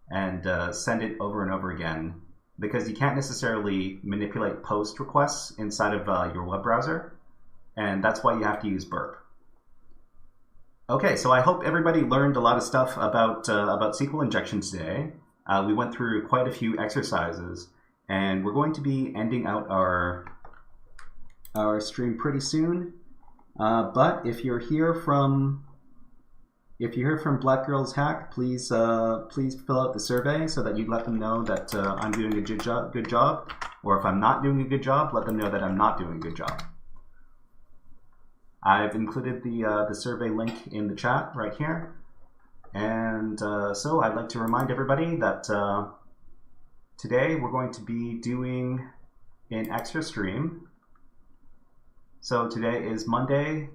and send it over and over again, because you can't necessarily manipulate post requests inside of your web browser, and that's why you have to use Burp. Okay, so I hope everybody learned a lot of stuff about SQL injection today. We went through quite a few exercises. And we're going to be ending out our stream pretty soon. But if you're here from Black Girls Hack, please fill out the survey so that you let them know that I'm doing a good job. Or if I'm not doing a good job, let them know that I'm not doing a good job. I've included the survey link in the chat right here. And so I'd like to remind everybody that today we're going to be doing an extra stream. So today is today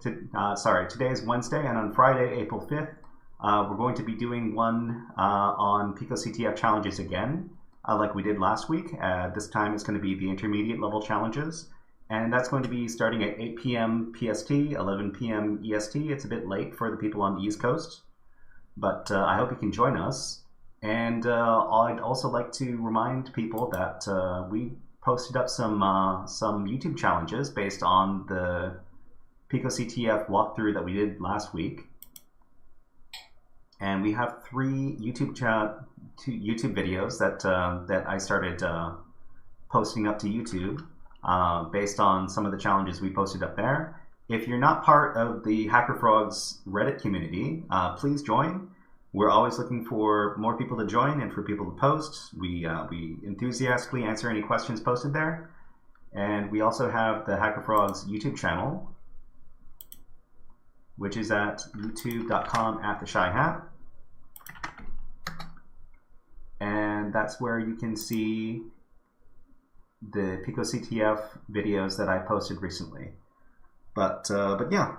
is Wednesday, and on Friday, April 5th, we're going to be doing one on PicoCTF challenges again, like we did last week. This time it's going to be the intermediate level challenges, and that's going to be starting at 8 p.m. PST, 11 p.m. EST. It's a bit late for the people on the East Coast, but I hope you can join us. And I'd also like to remind people that we posted up some YouTube challenges based on the PicoCTF walkthrough that we did last week. And we have 3 YouTube videos that I started posting up to YouTube based on some of the challenges we posted up there. If you're not part of the HackerFrogs Reddit community, please join. We're always looking for more people to join and for people to post. We enthusiastically answer any questions posted there. And we also have the HackerFrogs YouTube channel, which is at youtube.com/theshyhat. And that's where you can see the PicoCTF videos that I posted recently. But yeah,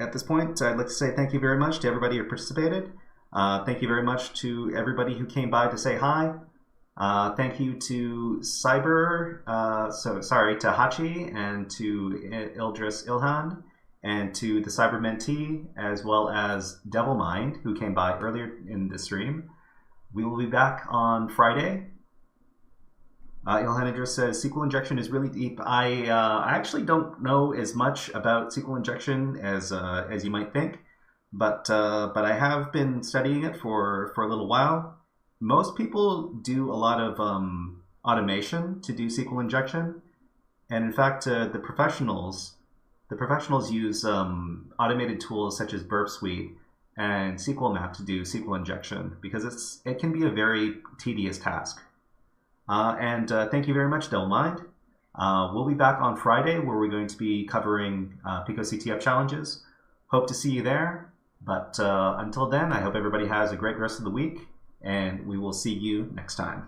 at this point, I'd like to say thank you very much to everybody who participated. Thank you very much to everybody who came by to say hi. Thank you to Cyber, to Hachi, and to Ildris Ilhan, and to the Cyber Mentee, as well as Devilmind, who came by earlier in the stream. We will be back on Friday. Ilhan Idris says SQL injection is really deep. I actually don't know as much about SQL injection as you might think. But I have been studying it for a little while. Most people do a lot of automation to do SQL injection, and in fact, the professionals use automated tools such as Burp Suite and SQL Map to do SQL injection, because it can be a very tedious task. And thank you very much, Devilmind. We'll be back on Friday, where we're going to be covering PicoCTF challenges. Hope to see you there. But until then, I hope everybody has a great rest of the week, and we will see you next time.